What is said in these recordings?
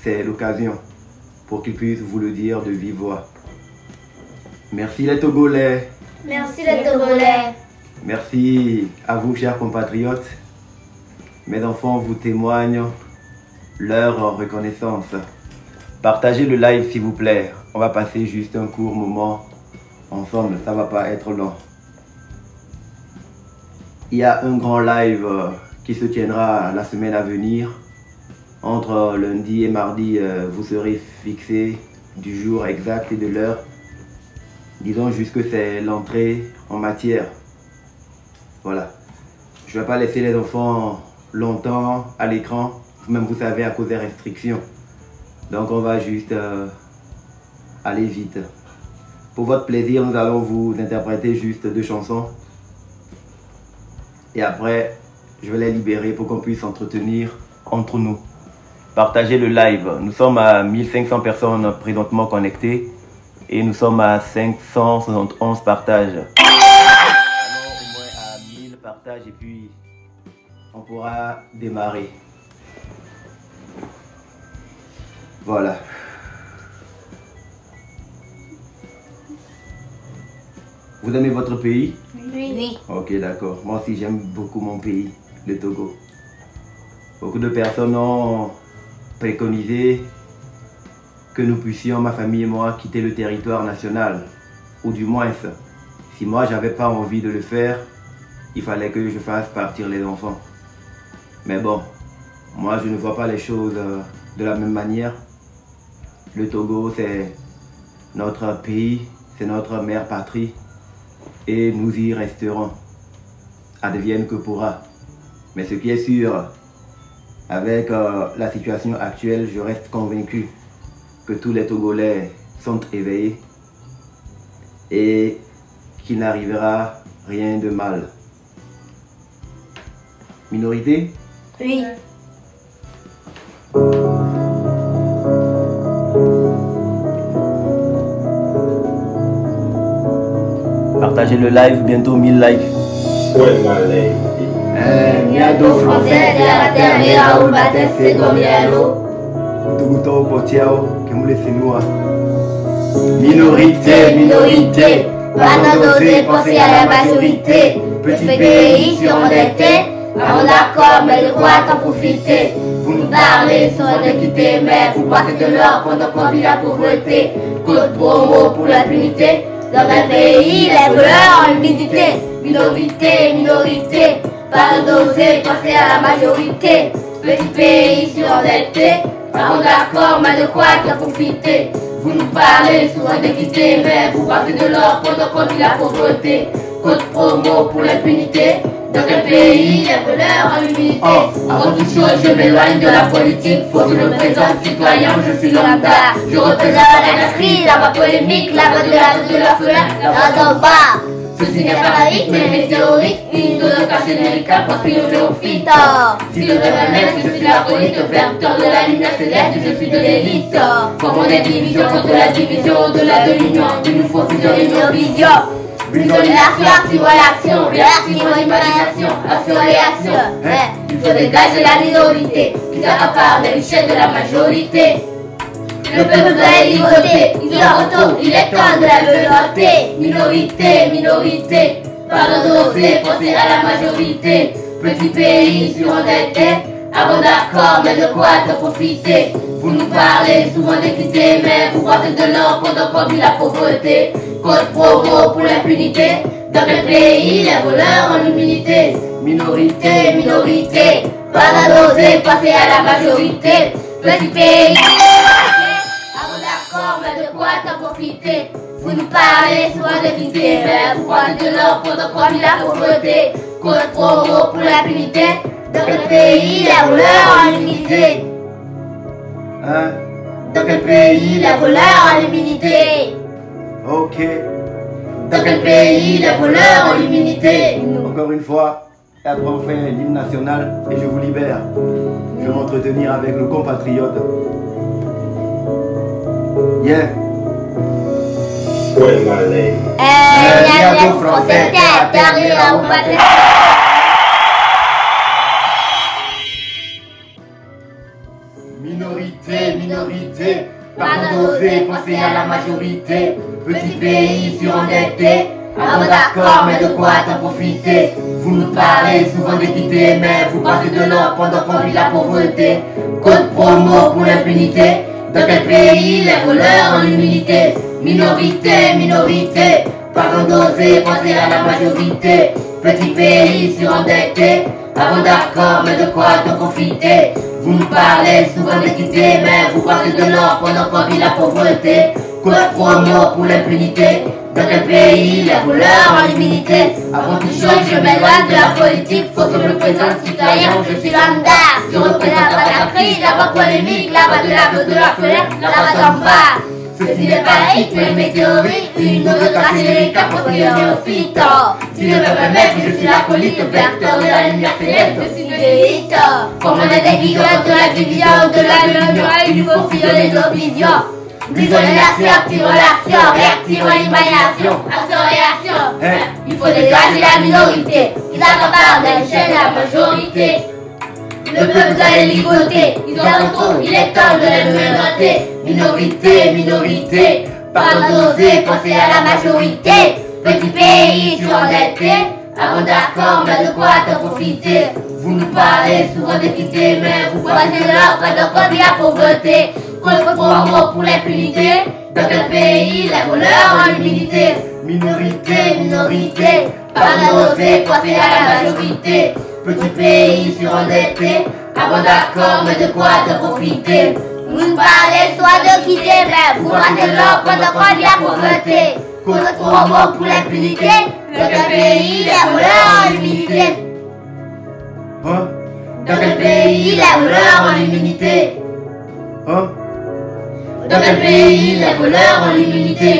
c'est l'occasion pour qu'ils puissent vous le dire de vive voix. Merci les Togolais. Merci les Togolais. Merci à vous, chers compatriotes. Mes enfants vous témoignent leur reconnaissance. Partagez le live s'il vous plaît. On va passer juste un court moment ensemble. Ça va pas être long. Il y a un grand live qui se tiendra la semaine à venir. Entre lundi et mardi, vous serez fixé du jour exact et de l'heure. Disons juste que c'est l'entrée en matière. Voilà. Je ne vais pas laisser les enfants longtemps à l'écran. Même vous savez, à cause des restrictions. Donc on va juste aller vite. Pour votre plaisir, nous allons vous interpréter juste 2 chansons. Et après, je vais les libérer pour qu'on puisse s'entretenir entre nous. Partagez le live. Nous sommes à 1500 personnes présentement connectées. Et nous sommes à 571 partages. Alors au moins à 1000 partages et puis on pourra démarrer. Voilà. Vous aimez votre pays? Oui. Ok, d'accord. Moi aussi j'aime beaucoup mon pays, le Togo. Beaucoup de personnes ont préconisé que nous puissions, ma famille et moi, quitter le territoire national. Ou du moins, si moi j'avais pas envie de le faire, il fallait que je fasse partir les enfants. Mais bon, moi je ne vois pas les choses de la même manière. Le Togo, c'est notre pays, c'est notre mère patrie. Et nous y resterons. Advienne que pourra. Mais ce qui est sûr, avec la situation actuelle, je reste convaincu que tous les Togolais sont éveillés et qu'il n'arrivera rien de mal. Minorité? Oui. Partagez le live, bientôt 1000 likes. Miado français de la terre, mais Raoul Bates, c'est comme Yalo. Minorité, Minorité, pas d'oser penser à la majorité. Petit pays surendetté, on d'accord, mais le droit d'en profiter. Vous nous parlez sans équité, mais vous passez de l'or pendant qu'on vit la pauvreté. Code promo pour l'impunité. Dans un pays, les voleurs ont l'humidité. Minorité, minorité, pas d'oser penser à la majorité. Petit pays surendetté, on d'accord, mais de quoi t'en profiter. Vous nous parlez souvent d'équité, mais vous passez de l'or pendant qu'on vit la pauvreté. Code promo pour l'impunité. Dans quel pays les voleurs ont l'humilité. Avant toute chose, je m'éloigne de la politique. Faut que je me présente citoyen, je suis lambda. Je représente la crise, la voix polémique, la voix de l'orphelin, la voix d'en bas. Ceci n'est pas la vie, mais météorite. Une de nos cas génériques, parce que je néophyte. Si le révèle, je suis la police, vecteur de la lumière céleste, je suis de l'élite. Formons des divisions contre la division, au-delà de l'union. Il nous faut fusionner nos visions. Visualisation, action, réaction, imagination, action-réaction. Il faut dégager la minorité qui s'accapare des richesses de la majorité. Le peuple doit y voter, il retourne, il est temps de la volonté. Minorité, minorité, pardon d'oser penser à la majorité. Petit pays surendetté, avant d'accord, mais de quoi te profiter. Vous nous parlez souvent d'équité, mais vous pensez de l'or pendant qu'on vit la pauvreté. Code promo pour l'impunité. Dans quel pays les voleurs ont l'humilité. Minorité, minorité, pas d'oser passer à la majorité. Petit pays, avant d'accord, mais de quoi t'en profiter. Vous nous parlez souvent d'équité, mais vous pensez de l'or pendant qu'on vit la pauvreté. Code promo pour l'impunité. Dans quel pays les voleurs ont l'humilité. Dans quel pays les voleurs ont l'humilité. Ok. Dans quel pays les voleurs ont l'humilité. Encore une fois, et après on fait l'hymne national et je vous libère. Je vais m'entretenir avec le compatriote. Yeah. Miado français de la terre, mais Raoul Bates. Minorité, minorités. Pardon d'oser penser à la majorité. Petit pays surendetté, avant d'accord, mais de quoi t'en profiter? Vous nous parlez souvent d'équité, mais vous passez de l'or pendant qu'on vit la pauvreté. Code promo pour l'impunité. Dans quel pays les voleurs ont l'immunité? Minorité, minorité, pardon d'oser penser à la majorité. Petit pays surendetté, avant d'accord, mais de quoi t'en profiter? Vous nous parlez souvent d'équité, mais vous passez de l'or pendant qu'on vit la pauvreté. Code promo pour l'impunité. Dans quel pays les voleurs ont l'immunité? Avant toute chose, je m'éloigne de la politique. Faut que je me présente citoyen, je suis lambda. Je représente la crise, la voix polémique, la voix de la voix de la fenêtre, la voix d'en bas. Ceci n'est pas un hit, mais une météorite, une autre cassée les cap pour tirer au fit. Si je me permets, je suis l'acolyte, vecteur de la lumière céleste, je suis une élite. Comme on est des guidoles de la division, de la lumière, il faut fusionner nos visions. Brisons les nations, activons l'action, réactivons l'imagination, action-réaction. Il faut dégager la minorité, ils accaparent des chaînes la majorité. Le peuple doit les ligoter, ils en ont trop, il est temps de les noter. Minorité, minorité, pardon d'oser penser à la majorité. Petit pays surendetté, avant d'accord, mais de quoi t'en profiter? Vous nous parlez souvent d'équité, mais vous passez de l'or pendant qu'on vit la pauvreté. Code promo pour l'impunité. Dans quel pays les voleurs ont l'immunité? Minorité, minorité, pardon d'oser penser à la majorité. Petit pays surendetté, avant d'accord, mais de quoi t'en profiter? Vous nous parlez soit de quitter, mais vous passez de l'or pendant qu'on vit la pauvreté. Code promo pour l'impunité. Dans quel pays les voleurs ont l'immunité? Hein? Dans quel pays les voleurs ont l'immunité? Hein? Dans quel pays les voleurs ont l'immunité?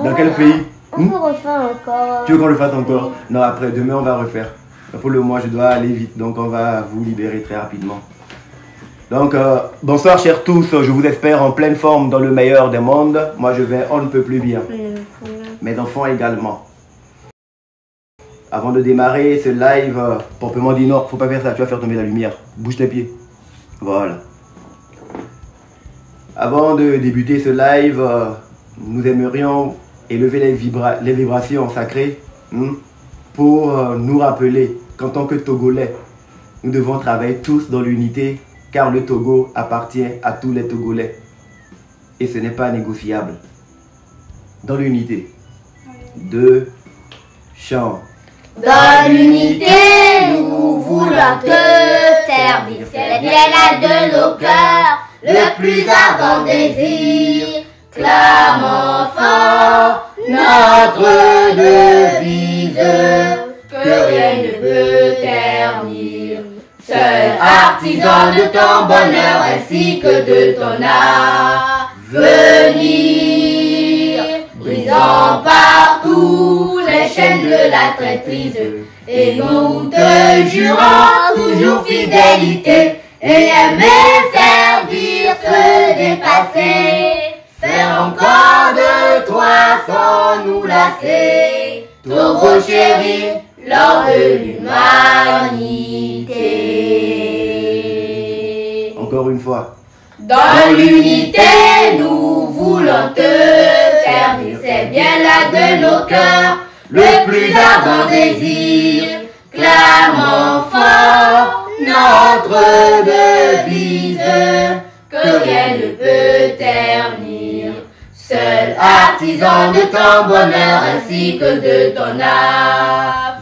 Dans quel pays? On peut refaire encore. Tu veux qu'on le fasse encore? Non, après, demain on va refaire. Pour le moment, je dois aller vite, donc on va vous libérer très rapidement. Donc, bonsoir chers tous, je vous espère en pleine forme dans le meilleur des mondes. Moi, je vais on ne peut plus bien. Mes enfants également. Avant de démarrer ce live, proprement dit non, faut pas faire ça, tu vas faire tomber la lumière. Bouge tes pieds. Voilà. Avant de débuter ce live, nous aimerions élever les vibrations sacrées pour nous rappeler qu'en tant que Togolais, nous devons travailler tous dans l'unité car le Togo appartient à tous les Togolais. Et ce n'est pas négociable. Dans l'unité. 2 chants. Dans l'unité, nous voulons te servir. C'est bien là de nos cœurs, le plus ardent désir. Clamons fort notre devise, que rien ne peut ternir. Seul artisan de ton bonheur ainsi que de ton avenir. Brisons partout les chaînes de la traîtrise et nous te jurons toujours fidélité et aimer servir, se dépasser. Faire encore de toi sans nous lasser. Togo chéri, l'or de l'humanité. Encore une fois. Dans l'unité, nous voulons te servir. C'est bien là de nos cœurs, le plus ardent désir. Clamons fort notre devise, que rien ne peut ternir. Seul artisan de ton bonheur ainsi que de ton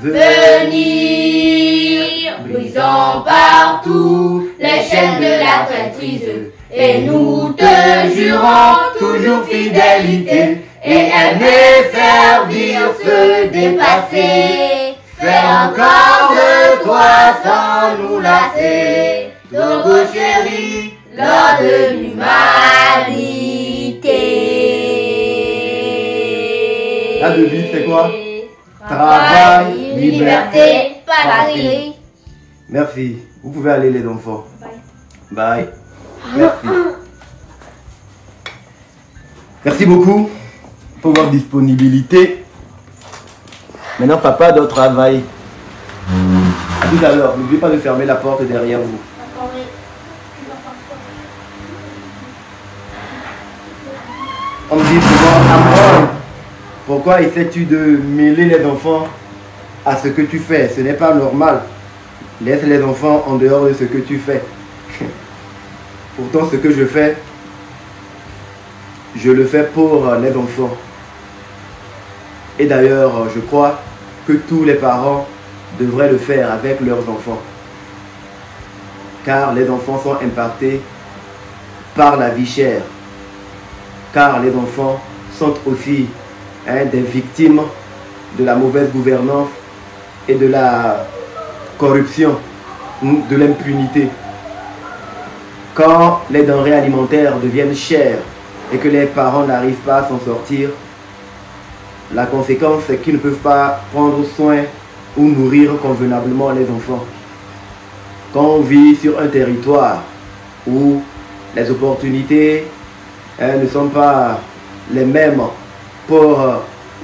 avenir. Brisons partout les chaînes de la traîtrise et nous te jurons toujours fidélité et aimer servir, se dépasser. Faire encore de toi sans nous lasser. Togo chéri, l'or de l'humanité. La devise, c'est quoi? Travail, liberté, patrie. Merci. Vous pouvez aller les enfants. Bye. Bye. Merci. Merci beaucoup pour votre disponibilité. Maintenant, papa doit travailler. À tout à l'heure. N'oubliez pas de fermer la porte derrière vous. On me dit souvent, Amron, pourquoi essaies-tu de mêler les enfants à ce que tu fais? Ce n'est pas normal. Laisse les enfants en dehors de ce que tu fais. Pourtant, ce que je fais, je le fais pour les enfants. Et d'ailleurs, je crois que tous les parents devraient le faire avec leurs enfants. Car les enfants sont impactés par la vie chère. Car les enfants sont aussi des victimes de la mauvaise gouvernance et de la corruption, de l'impunité. Quand les denrées alimentaires deviennent chères et que les parents n'arrivent pas à s'en sortir, la conséquence c'est qu'ils ne peuvent pas prendre soin ou nourrir convenablement les enfants. Quand on vit sur un territoire où les opportunités ne sont pas les mêmes pour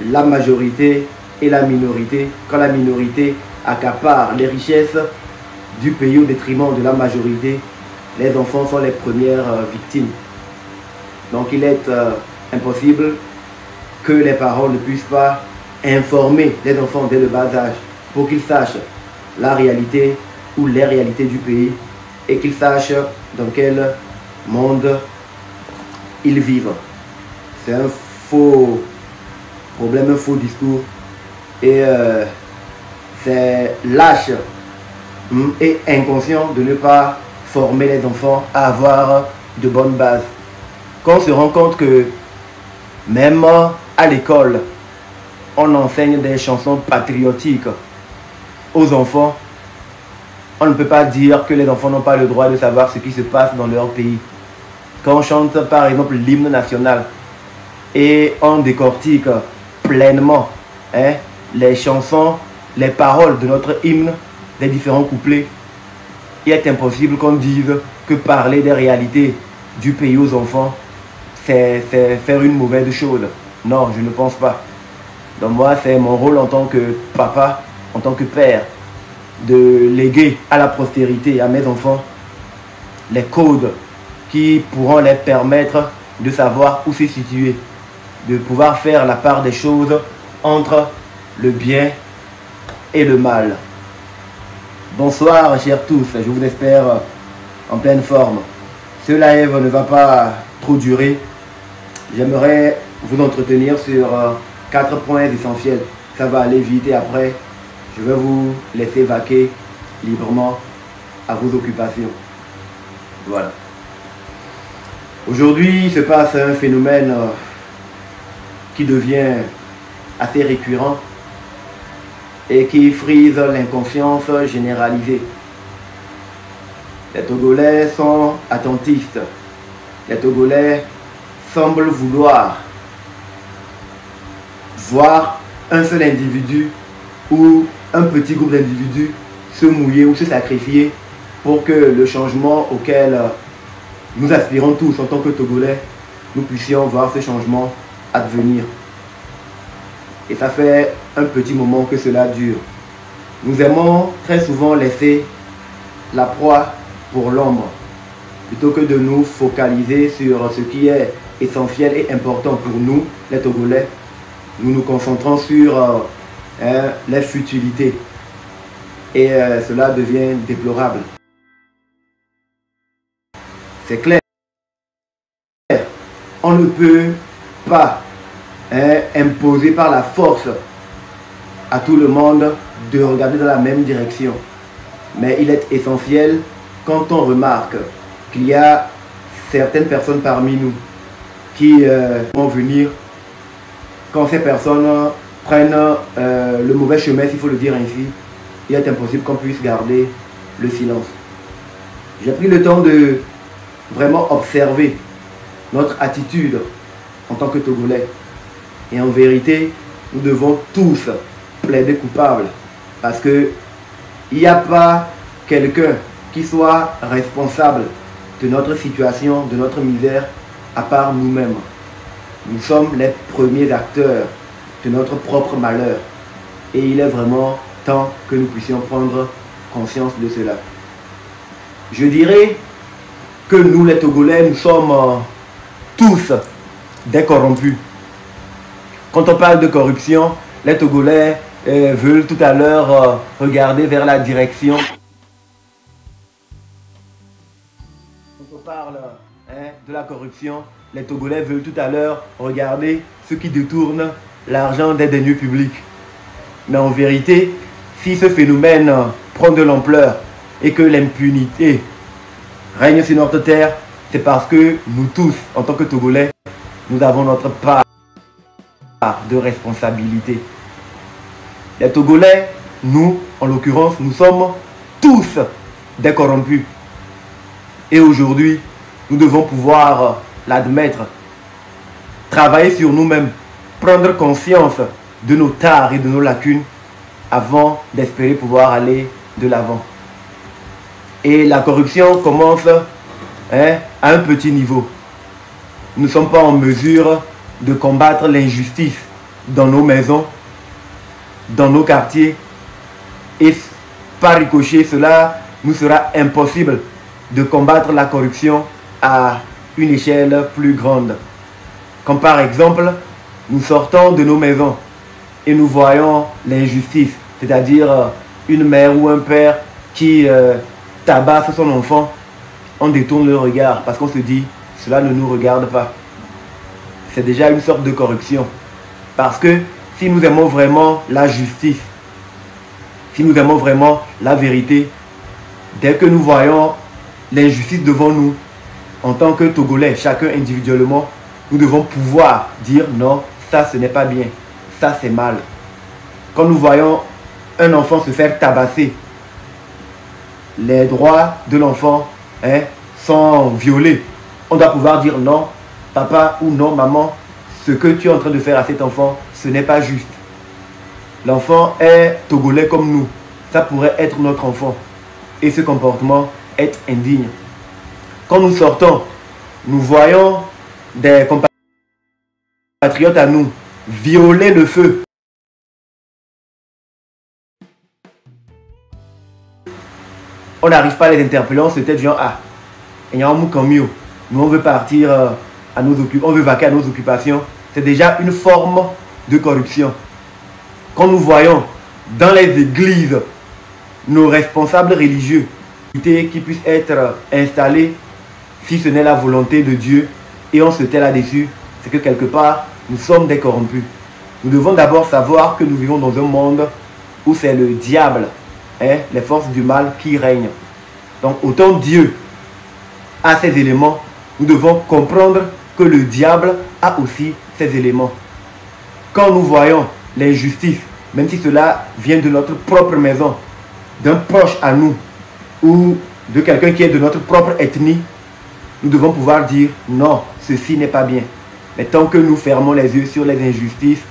la majorité et la minorité, quand la minorité accapare les richesses du pays au détriment de la majorité, les enfants sont les premières victimes. Donc il est impossible que les parents ne puissent pas informer les enfants dès le bas âge pour qu'ils sachent la réalité ou les réalités du pays et qu'ils sachent dans quel monde ils vivent. C'est un faux problème, un faux discours et c'est lâche et inconscient de ne pas former les enfants à avoir de bonnes bases. Quand on se rend compte que même à l'école, on enseigne des chansons patriotiques aux enfants, on ne peut pas dire que les enfants n'ont pas le droit de savoir ce qui se passe dans leur pays. Quand on chante par exemple l'hymne national et on décortique pleinement les chansons, les paroles de notre hymne, les différents couplets, il est impossible qu'on dise que parler des réalités du pays aux enfants, c'est faire une mauvaise chose. Non, je ne pense pas. Donc moi, c'est mon rôle en tant que papa, en tant que père, de léguer à la postérité, à mes enfants, les codes qui pourront les permettre de savoir où se situer, de pouvoir faire la part des choses entre le bien et le mal. Bonsoir chers tous, je vous espère en pleine forme. Ce live ne va pas trop durer. J'aimerais vous entretenir sur 4 points essentiels. Ça va aller vite et après, je vais vous laisser vaquer librement à vos occupations. Voilà. Aujourd'hui, il se passe un phénomène qui devient assez récurrent et qui frise l'inconscience généralisée. Les Togolais sont attentistes. Les Togolais semblent vouloir voir un seul individu ou un petit groupe d'individus se mouiller ou se sacrifier pour que le changement auquel nous aspirons tous en tant que Togolais, nous puissions voir ce changement advenir. Et ça fait un petit moment que cela dure. Nous aimons très souvent laisser la proie pour l'ombre, plutôt que de nous focaliser sur ce qui est essentiel et important pour nous, les Togolais. Nous nous concentrons sur les futilités et cela devient déplorable. C'est clair, on ne peut pas imposer par la force à tout le monde de regarder dans la même direction. Mais il est essentiel quand on remarque qu'il y a certaines personnes parmi nous qui vont venir, quand ces personnes prennent le mauvais chemin, s'il faut le dire ainsi, il est impossible qu'on puisse garder le silence. J'ai pris le temps de vraiment observer notre attitude en tant que Togolais. Et en vérité, nous devons tous plaider coupables parce que il n'y a pas quelqu'un qui soit responsable de notre situation, de notre misère, à part nous-mêmes. Nous sommes les premiers acteurs de notre propre malheur. Et il est vraiment temps que nous puissions prendre conscience de cela. Je dirais que nous, les Togolais, nous sommes tous des corrompus. Quand on parle de corruption, les Togolais veulent tout à l'heure regarder vers la direction. Quand on parle de la corruption, les Togolais veulent tout à l'heure regarder ceux qui détournent l'argent des deniers publics. Mais en vérité, si ce phénomène prend de l'ampleur et que l'impunité règne sur notre terre, c'est parce que nous tous, en tant que Togolais, nous avons notre part de responsabilité. Les Togolais, nous, en l'occurrence, nous sommes tous des corrompus. Et aujourd'hui, nous devons pouvoir l'admettre, travailler sur nous-mêmes, prendre conscience de nos tares et de nos lacunes avant d'espérer pouvoir aller de l'avant. Et la corruption commence à un petit niveau. Nous ne sommes pas en mesure de combattre l'injustice dans nos maisons, dans nos quartiers. Et par ricochet, cela nous sera impossible de combattre la corruption à une échelle plus grande. Comme par exemple, nous sortons de nos maisons et nous voyons l'injustice, c'est-à-dire une mère ou un père qui tabasse son enfant, on détourne le regard parce qu'on se dit, cela ne nous regarde pas. C'est déjà une sorte de corruption. Parce que si nous aimons vraiment la justice, si nous aimons vraiment la vérité, dès que nous voyons l'injustice devant nous, en tant que Togolais, chacun individuellement, nous devons pouvoir dire non, ça ce n'est pas bien, ça c'est mal. Quand nous voyons un enfant se faire tabasser, les droits de l'enfant sont violés. On doit pouvoir dire non, papa ou non, maman, ce que tu es en train de faire à cet enfant, ce n'est pas juste. L'enfant est Togolais comme nous. Ça pourrait être notre enfant. Et ce comportement est indigne. Quand nous sortons, nous voyons des compatriotes à nous violer le feu. On n'arrive pas à les interpeller, on se dit genre, ah, il y a un mot comme mieux. Nous, on veut partir à nos occupations, on veut vaquer à nos occupations. C'est déjà une forme de corruption. Quand nous voyons dans les églises nos responsables religieux qui puissent être installés, si ce n'est la volonté de Dieu, et on se tait là-dessus, c'est que quelque part, nous sommes des corrompus. Nous devons d'abord savoir que nous vivons dans un monde où c'est le diable, les forces du mal qui règnent. Donc autant Dieu a ces éléments, nous devons comprendre que le diable a aussi ces éléments. Quand nous voyons l'injustice, même si cela vient de notre propre maison, d'un proche à nous, ou de quelqu'un qui est de notre propre ethnie, nous devons pouvoir dire non, ceci n'est pas bien. Mais tant que nous fermons les yeux sur les injustices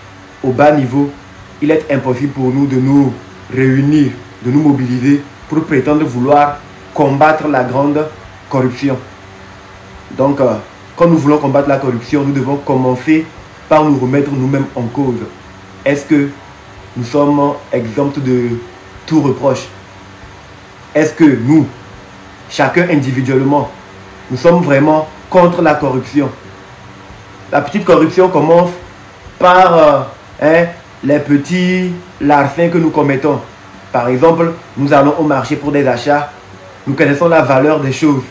au bas niveau, il est impossible pour nous de nous réunir, de nous mobiliser pour prétendre vouloir combattre la grande corruption. Donc, quand nous voulons combattre la corruption, nous devons commencer par nous remettre nous-mêmes en cause. Est-ce que nous sommes exempts de tout reproche? Est-ce que nous, chacun individuellement, nous sommes vraiment contre la corruption? La petite corruption commence par les petits larcins que nous commettons. Par exemple, nous allons au marché pour des achats, nous connaissons la valeur des choses.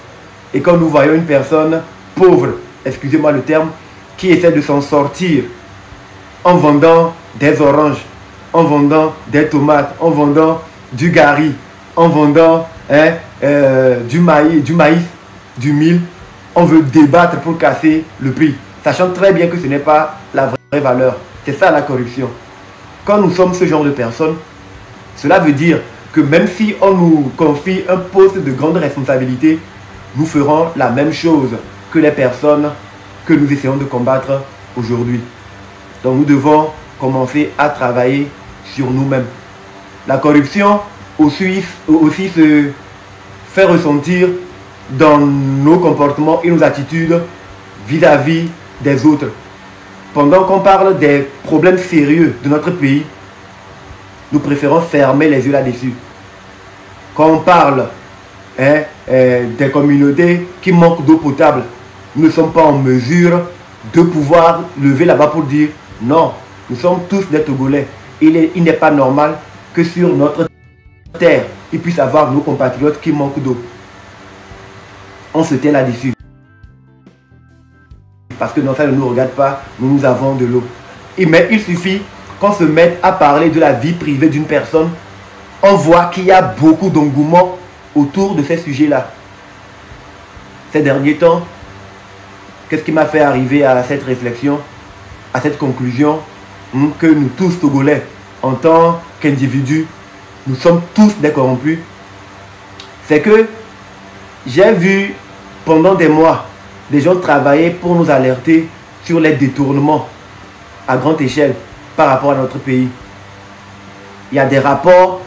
Et quand nous voyons une personne pauvre, excusez-moi le terme, qui essaie de s'en sortir en vendant des oranges, en vendant des tomates, en vendant du gari, en vendant du maïs, du mil, on veut débattre pour casser le prix, sachant très bien que ce n'est pas la vraie valeur. C'est ça la corruption. Quand nous sommes ce genre de personnes, cela veut dire que même si on nous confie un poste de grande responsabilité, nous ferons la même chose que les personnes que nous essayons de combattre aujourd'hui. Donc nous devons commencer à travailler sur nous-mêmes. La corruption aussi se fait ressentir dans nos comportements et nos attitudes vis-à-vis des autres. Pendant qu'on parle des problèmes sérieux de notre pays, nous préférons fermer les yeux là-dessus. Quand on parle des communautés qui manquent d'eau potable, nous ne sommes pas en mesure de pouvoir lever la-bas pour dire non, nous sommes tous des Togolais. Il n'est pas normal que sur notre terre, il puisse y avoir nos compatriotes qui manquent d'eau. On se tait là-dessus. Parce que non, ça ne nous regarde pas, nous avons de l'eau. Mais il suffit qu'on se mette à parler de la vie privée d'une personne, on voit qu'il y a beaucoup d'engouement autour de ces sujets-là. Ces derniers temps, qu'est-ce qui m'a fait arriver à cette réflexion, à cette conclusion, que nous tous Togolais, en tant qu'individus, nous sommes tous des corrompus? C'est que j'ai vu pendant des mois des gens travailler pour nous alerter sur les détournements à grande échelle par rapport à notre pays. Il y a des rapports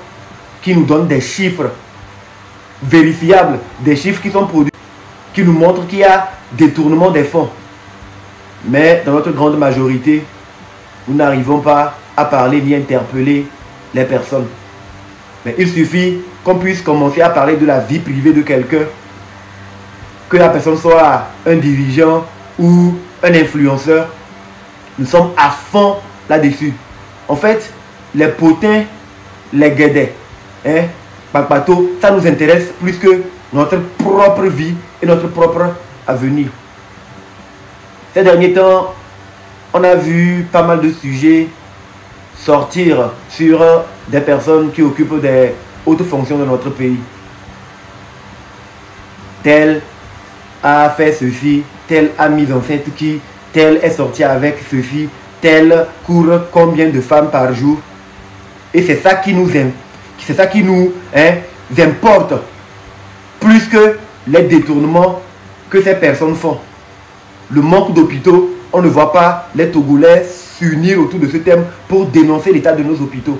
qui nous donnent des chiffres vérifiables, des chiffres qui sont produits, qui nous montrent qu'il y a détournement des fonds. Mais dans notre grande majorité, nous n'arrivons pas à parler ni interpeller les personnes. Mais il suffit qu'on puisse commencer à parler de la vie privée de quelqu'un, que la personne soit un dirigeant ou un influenceur. Nous sommes à fond là-dessus. En fait, les potins, les guédets, Papato, ça nous intéresse plus que notre propre vie et notre propre avenir. Ces derniers temps, on a vu pas mal de sujets sortir sur des personnes qui occupent des hautes fonctions de notre pays. Tel a fait ceci, tel a mis enceinte qui, tel est sorti avec ceci, tel court combien de femmes par jour. Et c'est ça qui nous importe plus que les détournements que ces personnes font. Le manque d'hôpitaux, on ne voit pas les Togolais s'unir autour de ce thème pour dénoncer l'état de nos hôpitaux.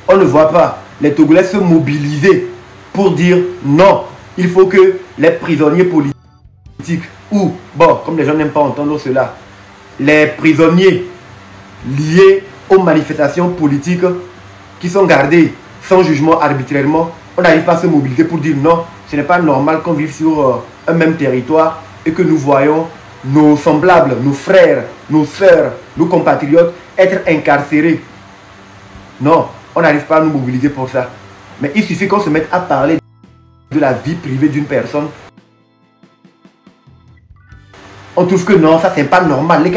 On ne voit pas les Togolais se mobiliser pour dire non, il faut que les prisonniers politiques ou, bon, comme les gens n'aiment pas entendre cela, les prisonniers liés aux manifestations politiques qui sont gardés sans jugement arbitrairement, on n'arrive pas à se mobiliser pour dire non, ce n'est pas normal qu'on vive sur un même territoire et que nous voyons nos semblables, nos frères, nos sœurs, nos compatriotes être incarcérés. Non, on n'arrive pas à nous mobiliser pour ça. Mais il suffit qu'on se mette à parler de la vie privée d'une personne. On trouve que non, ça c'est pas normal.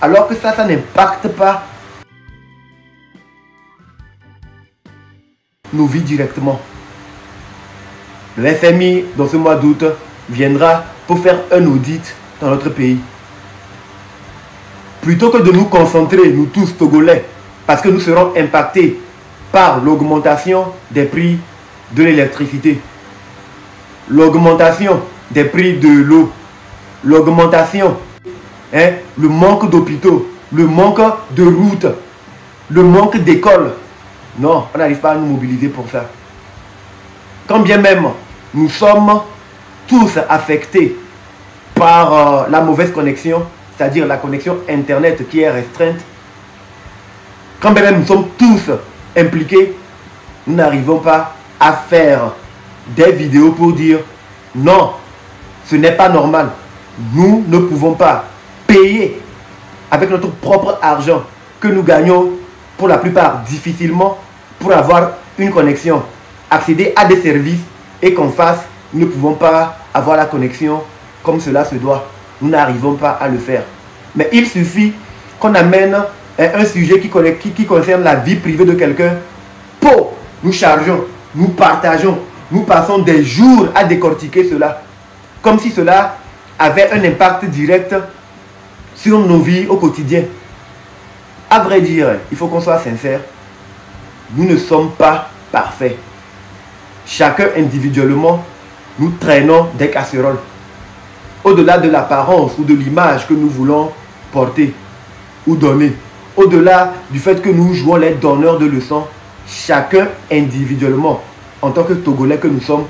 Alors que ça n'impacte pas nos vies directement. Le FMI, dans ce mois d'août, viendra pour faire un audit dans notre pays. Plutôt que de nous concentrer, nous tous Togolais, parce que nous serons impactés par l'augmentation des prix de l'électricité, l'augmentation des prix de l'eau, l'augmentation, le manque d'hôpitaux, le manque de routes, le manque d'écoles. Non, on n'arrive pas à nous mobiliser pour ça. Quand bien même nous sommes tous affectés par la mauvaise connexion, c'est-à-dire la connexion Internet qui est restreinte, quand bien même nous sommes tous impliqués, nous n'arrivons pas à faire des vidéos pour dire non, ce n'est pas normal. Nous ne pouvons pas payer avec notre propre argent que nous gagnons pour la plupart difficilement pour avoir une connexion, accéder à des services et qu'en face, nous ne pouvons pas avoir la connexion comme cela se doit. Nous n'arrivons pas à le faire. Mais il suffit qu'on amène un sujet qui concerne la vie privée de quelqu'un. Pour nous chargeons, nous partageons, nous passons des jours à décortiquer cela. Comme si cela avait un impact direct sur nos vies au quotidien. À vrai dire, il faut qu'on soit sincère. Nous ne sommes pas parfaits. Chacun individuellement, nous traînons des casseroles. Au-delà de l'apparence ou de l'image que nous voulons porter ou donner, au-delà du fait que nous jouons les donneurs de leçons, chacun individuellement, en tant que Togolais que nous sommes,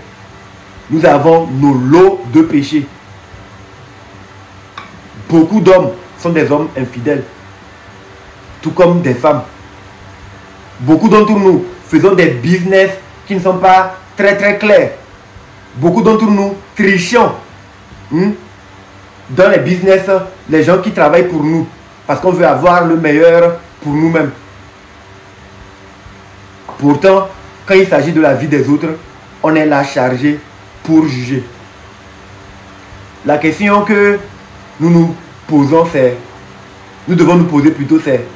nous avons nos lots de péchés. Beaucoup d'hommes sont des hommes infidèles, tout comme des femmes. Beaucoup d'entre nous faisons des business qui ne sont pas très clairs. beaucoup d'entre nous trichons dans les business, les gens qui travaillent pour nous, parce qu'on veut avoir le meilleur pour nous-mêmes. Pourtant, quand il s'agit de la vie des autres, on est là chargé pour juger. La question que nous nous posons, c'est, nous devons nous poser plutôt, c'est,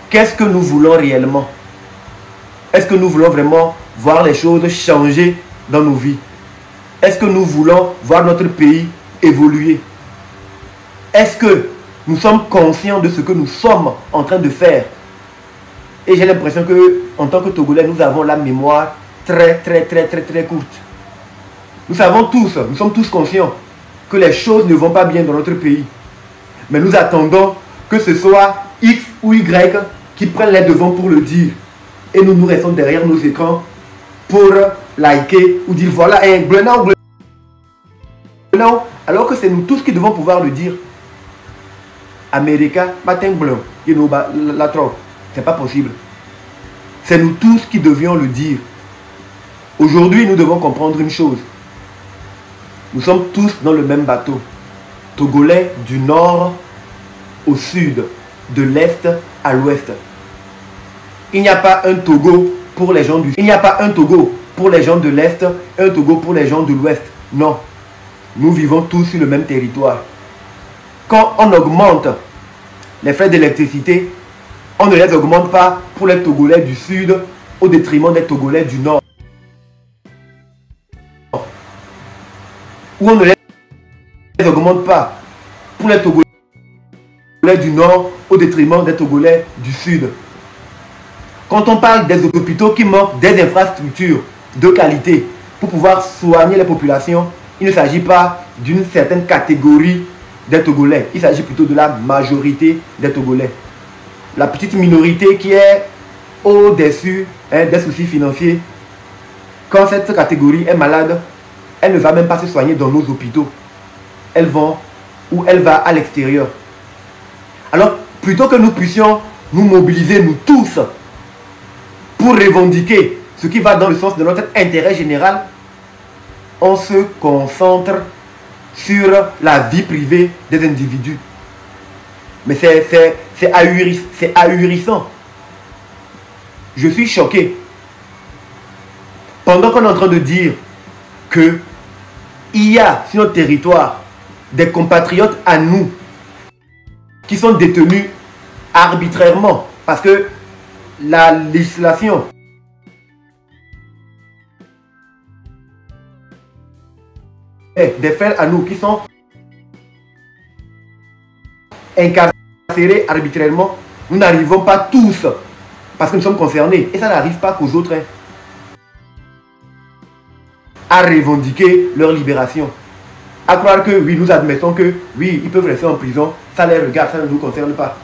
qu'est-ce que nous voulons réellement? Est-ce que nous voulons vraiment voir les choses changer dans nos vies? Est-ce que nous voulons voir notre pays évoluer? Est-ce que nous sommes conscients de ce que nous sommes en train de faire? Et j'ai l'impression que, en tant que Togolais, nous avons la mémoire très courte. Nous savons tous, nous sommes tous conscients que les choses ne vont pas bien dans notre pays. Mais nous attendons que ce soit X ou Y qui prennent les devants pour le dire. Et nous restons derrière nos écrans pour liker ou dire voilà un grenouille, alors que c'est nous tous qui devons pouvoir le dire. Américain, matin blanc, la trop. C'est pas possible. C'est nous tous qui devions le dire. Aujourd'hui, nous devons comprendre une chose. Nous sommes tous dans le même bateau. Togolais du nord au sud, de l'est à l'ouest. Il n'y a pas un Togo pour les gens du sud. Il n'y a pas un Togo pour les gens de l'est, un Togo pour les gens de l'ouest. Non. Nous vivons tous sur le même territoire. Quand on augmente les frais d'électricité, on ne les augmente pas pour les Togolais du sud au détriment des Togolais du nord. Ou on ne les augmente pas pour les Togolais du nord au détriment des Togolais du sud. Quand on parle des hôpitaux qui manquent des infrastructures de qualité pour pouvoir soigner les populations, il ne s'agit pas d'une certaine catégorie des Togolais. Il s'agit plutôt de la majorité des Togolais. La petite minorité qui est au-dessus des soucis financiers, quand cette catégorie est malade, elle ne va même pas se soigner dans nos hôpitaux. Elle va à l'extérieur. Alors, plutôt que nous puissions nous mobiliser, nous tous, pour revendiquer ce qui va dans le sens de notre intérêt général, on se concentre sur la vie privée des individus. Mais c'est ahurissant. Je suis choqué. Pendant qu'on est en train de dire que il y a sur notre territoire des compatriotes à nous qui sont détenus arbitrairement parce que la législation des frères à nous qui sont incarcérés arbitrairement, nous n'arrivons pas tous parce que nous sommes concernés et ça n'arrive pas qu'aux autres à revendiquer leur libération, à croire que oui, nous admettons que oui, ils peuvent rester en prison, ça les regarde, ça ne nous concerne pas.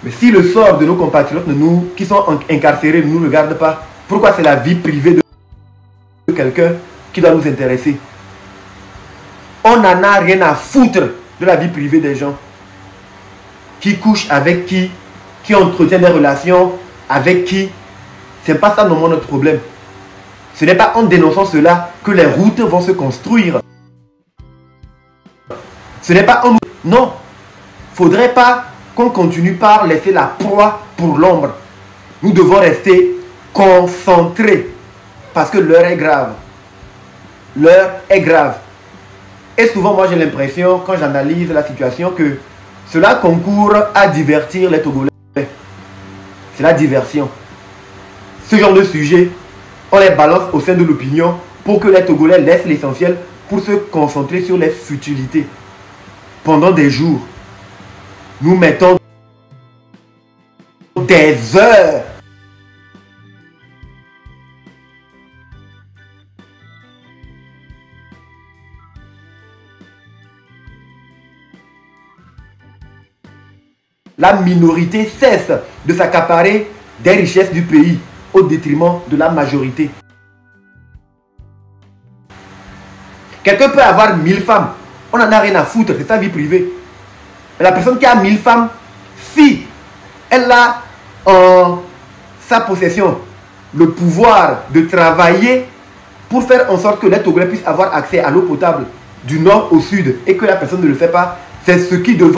Mais si le sort de nos compatriotes qui sont incarcérés ne nous regarde pas, pourquoi c'est la vie privée de quelqu'un qui doit nous intéresser? On n'en a rien à foutre de la vie privée des gens. Qui couche avec qui entretient des relations avec qui. C'est pas ça normalement notre problème. Ce n'est pas en dénonçant cela que les routes vont se construire. Ce n'est pas en... Non. Faudrait pas qu'on continue par laisser la proie pour l'ombre. Nous devons rester concentrés. Parce que l'heure est grave. L'heure est grave. Et souvent, moi j'ai l'impression, quand j'analyse la situation, que cela concourt à divertir les Togolais. C'est la diversion. Ce genre de sujet, on les balance au sein de l'opinion pour que les Togolais laissent l'essentiel pour se concentrer sur les futilités. Pendant des jours, nous mettons des heures la minorité cesse de s'accaparer des richesses du pays au détriment de la majorité. Quelqu'un peut avoir 1000 femmes, on n'en a rien à foutre, c'est sa vie privée. Mais la personne qui a 1000 femmes, si elle a en sa possession le pouvoir de travailler pour faire en sorte que les Togolais puissent avoir accès à l'eau potable du nord au sud et que la personne ne le fait pas, c'est ce qui devrait